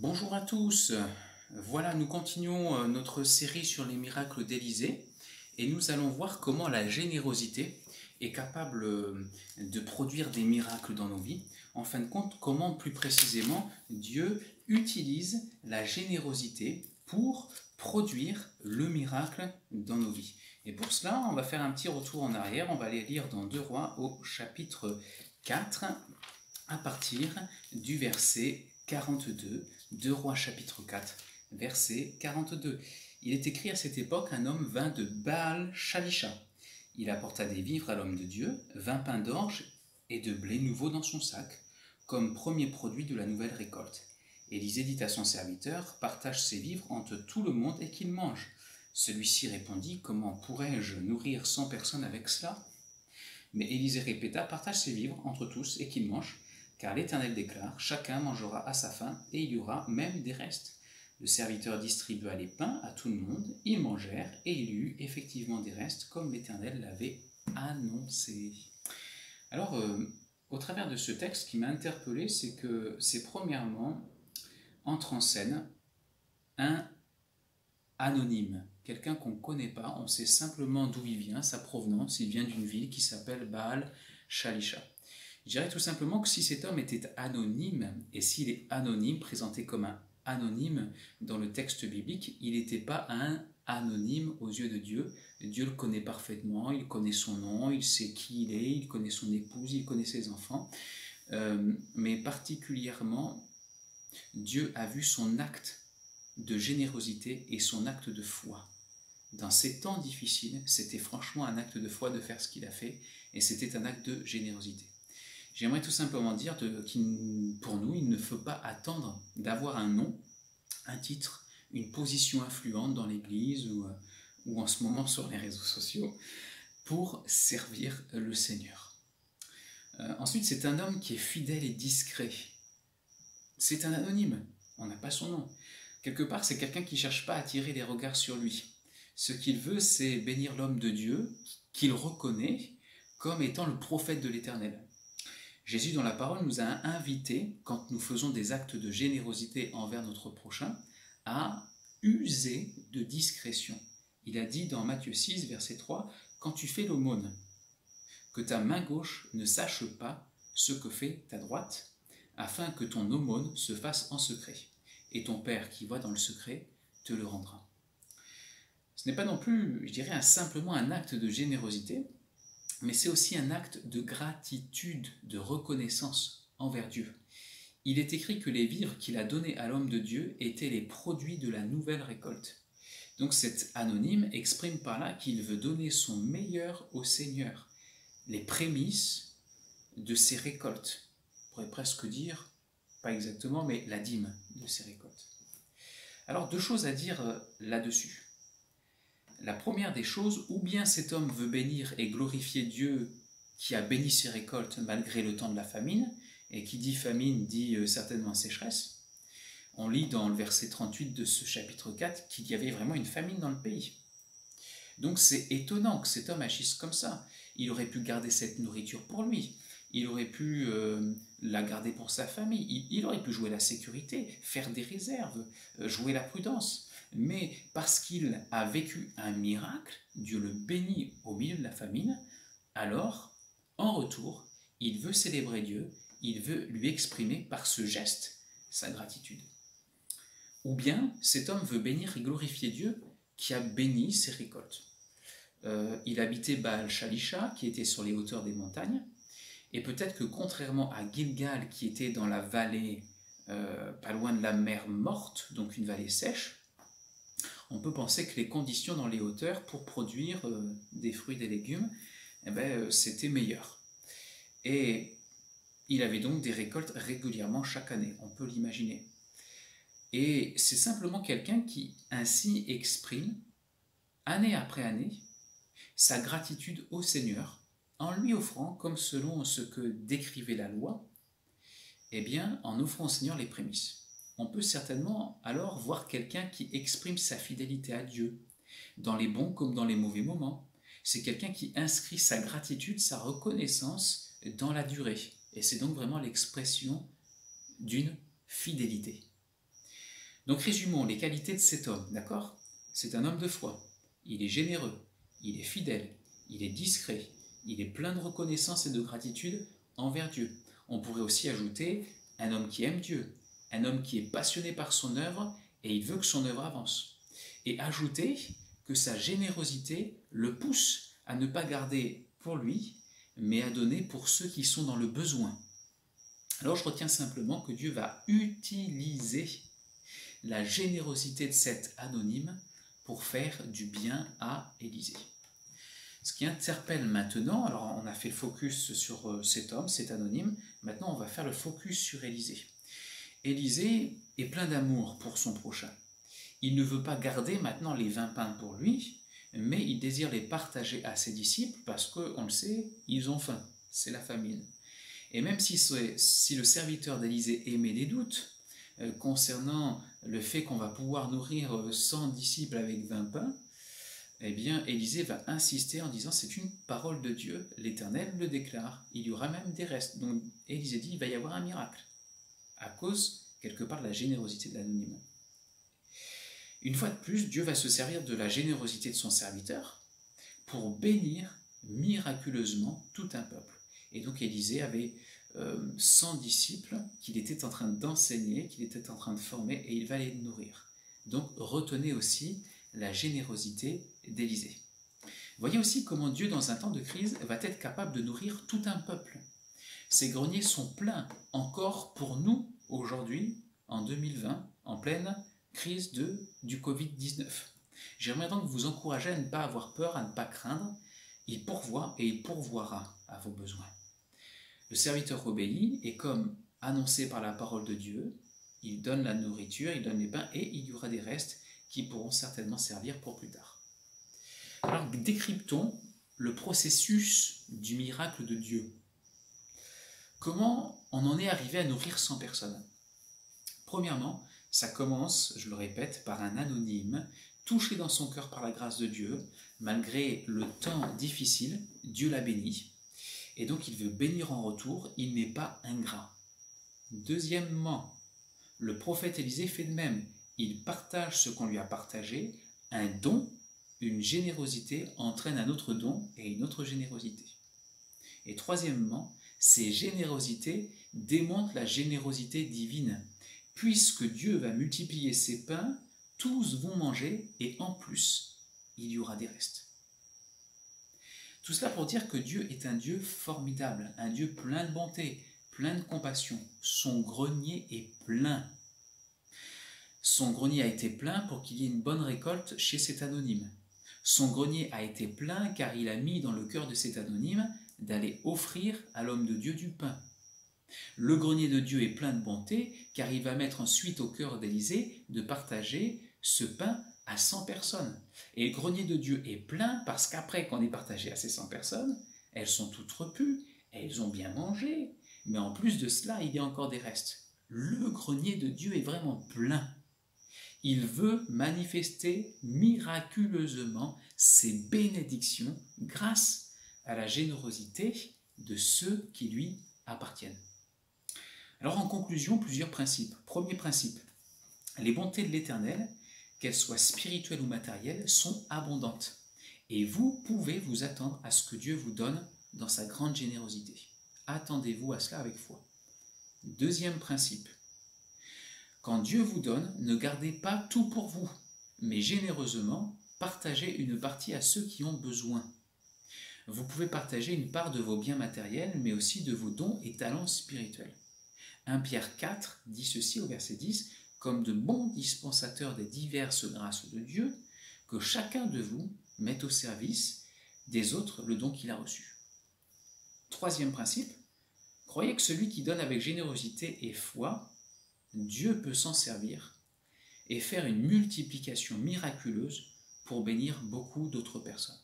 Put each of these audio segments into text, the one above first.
Bonjour à tous. Voilà, nous continuons notre série sur les miracles d'Élysée et nous allons voir comment la générosité est capable de produire des miracles dans nos vies. En fin de compte, comment plus précisément Dieu utilise la générosité pour produire le miracle dans nos vies. Et pour cela, on va faire un petit retour en arrière. On va aller lire dans 2 Rois au chapitre 4 à partir du verset 42. 2 Rois chapitre 4, verset 42. Il est écrit à cette époque, un homme vint de Baal-Shalisha. Il apporta des vivres à l'homme de Dieu, 20 pains d'orge et de blé nouveau dans son sac, comme premier produit de la nouvelle récolte. Élisée dit à son serviteur, partage ces vivres entre tout le monde et qu'il mange. Celui-ci répondit, comment pourrais-je nourrir 100 personnes avec cela? Mais Élisée répéta, partage ces vivres entre tous et qu'ils mangent. Car l'Éternel déclare, chacun mangera à sa faim, et il y aura même des restes. Le serviteur distribua les pains à tout le monde, ils mangèrent, et il y eut effectivement des restes, comme l'Éternel l'avait annoncé. Alors, au travers de ce texte, ce qui m'a interpellé, c'est que c'est premièrement, entre en scène, un anonyme, quelqu'un qu'on ne connaît pas, on sait simplement d'où il vient, sa provenance, il vient d'une ville qui s'appelle Baal-Shalisha. Je dirais tout simplement que si cet homme était anonyme, et s'il est anonyme, présenté comme un anonyme dans le texte biblique, il n'était pas un anonyme aux yeux de Dieu. Dieu le connaît parfaitement, il connaît son nom, il sait qui il est, il connaît son épouse, il connaît ses enfants. Mais particulièrement, Dieu a vu son acte de générosité et son acte de foi. Dans ces temps difficiles, c'était franchement un acte de foi de faire ce qu'il a fait, et c'était un acte de générosité. J'aimerais tout simplement dire qu'il, pour nous, il ne faut pas attendre d'avoir un nom, un titre, une position influente dans l'Église ou en ce moment sur les réseaux sociaux pour servir le Seigneur. Ensuite, c'est un homme qui est fidèle et discret. C'est un anonyme, on n'a pas son nom. Quelque part, c'est quelqu'un qui ne cherche pas à attirer les regards sur lui. Ce qu'il veut, c'est bénir l'homme de Dieu qu'il reconnaît comme étant le prophète de l'Éternel. Jésus, dans la parole, nous a invités, quand nous faisons des actes de générosité envers notre prochain, à user de discrétion. Il a dit dans Matthieu 6, verset 3, « Quand tu fais l'aumône, que ta main gauche ne sache pas ce que fait ta droite, afin que ton aumône se fasse en secret, et ton Père qui voit dans le secret te le rendra. » Ce n'est pas non plus, je dirais, simplement un acte de générosité, mais c'est aussi un acte de gratitude, de reconnaissance envers Dieu. Il est écrit que les vivres qu'il a donnés à l'homme de Dieu étaient les produits de la nouvelle récolte. Donc cet anonyme exprime par là qu'il veut donner son meilleur au Seigneur, les prémices de ses récoltes. On pourrait presque dire, pas exactement, mais la dîme de ses récoltes. Alors 2 choses à dire là-dessus. La première des choses, ou bien cet homme veut bénir et glorifier Dieu qui a béni ses récoltes malgré le temps de la famine, et qui dit famine dit certainement sécheresse. On lit dans le verset 38 de ce chapitre 4 qu'il y avait vraiment une famine dans le pays. Donc c'est étonnant que cet homme agisse comme ça. Il aurait pu garder cette nourriture pour lui, il aurait pu la garder pour sa famille, il aurait pu jouer la sécurité, faire des réserves, jouer la prudence. Mais parce qu'il a vécu un miracle, Dieu le bénit au milieu de la famine, alors, en retour, il veut célébrer Dieu, il veut lui exprimer par ce geste sa gratitude. Ou bien, cet homme veut bénir et glorifier Dieu qui a béni ses récoltes. Il habitait Baal-Shalisha, qui était sur les hauteurs des montagnes, et peut-être que contrairement à Gilgal, qui était dans la vallée, pas loin de la mer Morte, donc une vallée sèche, on peut penser que les conditions dans les hauteurs pour produire des fruits et des légumes, c'était meilleur. Et il avait donc des récoltes régulièrement chaque année, on peut l'imaginer. Et c'est simplement quelqu'un qui ainsi exprime, année après année, sa gratitude au Seigneur, en lui offrant, comme selon ce que décrivait la loi, en offrant au Seigneur les prémices. On peut certainement alors voir quelqu'un qui exprime sa fidélité à Dieu, dans les bons comme dans les mauvais moments. C'est quelqu'un qui inscrit sa gratitude, sa reconnaissance dans la durée. Et c'est donc vraiment l'expression d'une fidélité. Donc résumons les qualités de cet homme, d'accord? C'est un homme de foi, il est généreux, il est fidèle, il est discret, il est plein de reconnaissance et de gratitude envers Dieu. On pourrait aussi ajouter un homme qui aime Dieu, un homme qui est passionné par son œuvre et il veut que son œuvre avance. Et ajouter que sa générosité le pousse à ne pas garder pour lui, mais à donner pour ceux qui sont dans le besoin. Alors je retiens simplement que Dieu va utiliser la générosité de cet anonyme pour faire du bien à Élisée. Ce qui interpelle maintenant, alors on a fait le focus sur cet homme, cet anonyme, maintenant on va faire le focus sur Élisée. Élisée est plein d'amour pour son prochain. Il ne veut pas garder maintenant les 20 pains pour lui, mais il désire les partager à ses disciples parce qu'on le sait, ils ont faim, c'est la famine. Et même si le serviteur d'Élisée émet des doutes concernant le fait qu'on va pouvoir nourrir 100 disciples avec 20 pains, eh bien Élisée va insister en disant c'est une parole de Dieu, l'Éternel le déclare, il y aura même des restes. Donc Élisée dit il va y avoir un miracle, à cause quelque part de la générosité de l'anonyme. Une fois de plus, Dieu va se servir de la générosité de son serviteur pour bénir miraculeusement tout un peuple. Et donc Élisée avait 100 disciples qu'il était en train d'enseigner, qu'il était en train de former, et il va les nourrir. Donc retenez aussi la générosité d'Élisée. Voyez aussi comment Dieu, dans un temps de crise, va être capable de nourrir tout un peuple. Ces greniers sont pleins encore pour nous, aujourd'hui, en 2020, en pleine crise du Covid-19. J'aimerais donc vous encourager à ne pas avoir peur, à ne pas craindre. Il pourvoit et il pourvoira à vos besoins. Le serviteur obéit et comme annoncé par la parole de Dieu, il donne la nourriture, il donne les pains et il y aura des restes qui pourront certainement servir pour plus tard. Alors décryptons le processus du miracle de Dieu. Comment on en est arrivé à nourrir 100 personnes? Premièrement, ça commence, je le répète, par un anonyme, touché dans son cœur par la grâce de Dieu. Malgré le temps difficile, Dieu l'a béni. Et donc il veut bénir en retour, il n'est pas ingrat. Deuxièmement, le prophète Élisée fait de même. Il partage ce qu'on lui a partagé. Un don, une générosité entraîne un autre don et une autre générosité. Et troisièmement, ces générosités démontrent la générosité divine. Puisque Dieu va multiplier ses pains, tous vont manger et en plus, il y aura des restes. Tout cela pour dire que Dieu est un Dieu formidable, un Dieu plein de bonté, plein de compassion. Son grenier est plein. Son grenier a été plein pour qu'il y ait une bonne récolte chez cet anonyme. Son grenier a été plein car il a mis dans le cœur de cet anonyme d'aller offrir à l'homme de Dieu du pain. Le grenier de Dieu est plein de bonté car il va mettre ensuite au cœur d'Élisée de partager ce pain à 100 personnes. Et le grenier de Dieu est plein parce qu'après qu'on ait partagé à ces 100 personnes, elles sont toutes repues, elles ont bien mangé, mais en plus de cela, il y a encore des restes. Le grenier de Dieu est vraiment plein. Il veut manifester miraculeusement ses bénédictions grâce à la générosité de ceux qui lui appartiennent. Alors en conclusion, plusieurs principes. Premier principe, les bontés de l'Éternel, qu'elles soient spirituelles ou matérielles, sont abondantes. Et vous pouvez vous attendre à ce que Dieu vous donne dans sa grande générosité. Attendez-vous à cela avec foi. Deuxième principe, quand Dieu vous donne, ne gardez pas tout pour vous, mais généreusement, partagez une partie à ceux qui ont besoin. Vous pouvez partager une part de vos biens matériels, mais aussi de vos dons et talents spirituels. 1 Pierre 4 dit ceci au verset 10, « Comme de bons dispensateurs des diverses grâces de Dieu, que chacun de vous mette au service des autres le don qu'il a reçu. » Troisième principe, croyez que celui qui donne avec générosité et foi, Dieu peut s'en servir et faire une multiplication miraculeuse pour bénir beaucoup d'autres personnes.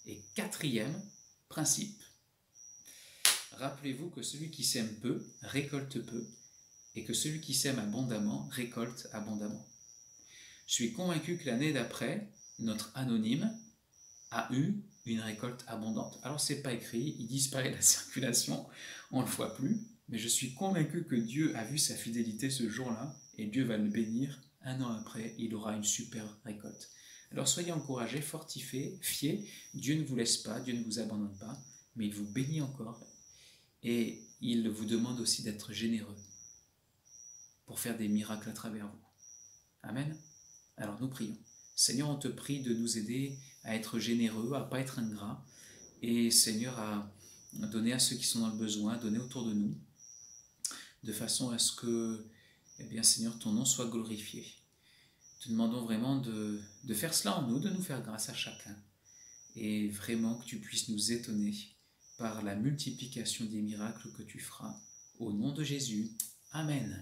Et quatrième principe, rappelez-vous que celui qui sème peu récolte peu et que celui qui sème abondamment récolte abondamment. Je suis convaincu que l'année d'après, notre anonyme a eu une récolte abondante. Alors ce n'est pas écrit, il disparaît de la circulation, on ne le voit plus, mais je suis convaincu que Dieu a vu sa fidélité ce jour-là et Dieu va le bénir. 1 an après, il aura une super récolte. Alors soyez encouragés, fortifiés, fiez. Dieu ne vous laisse pas, Dieu ne vous abandonne pas, mais il vous bénit encore. Et il vous demande aussi d'être généreux pour faire des miracles à travers vous. Amen. Alors nous prions. Seigneur, on te prie de nous aider à être généreux, à ne pas être ingrats, et Seigneur, à donner à ceux qui sont dans le besoin, à donner autour de nous, de façon à ce que, eh bien Seigneur, ton nom soit glorifié. Te demandons vraiment de faire cela en nous, de nous faire grâce à chacun, et vraiment que tu puisses nous étonner par la multiplication des miracles que tu feras. Au nom de Jésus. Amen.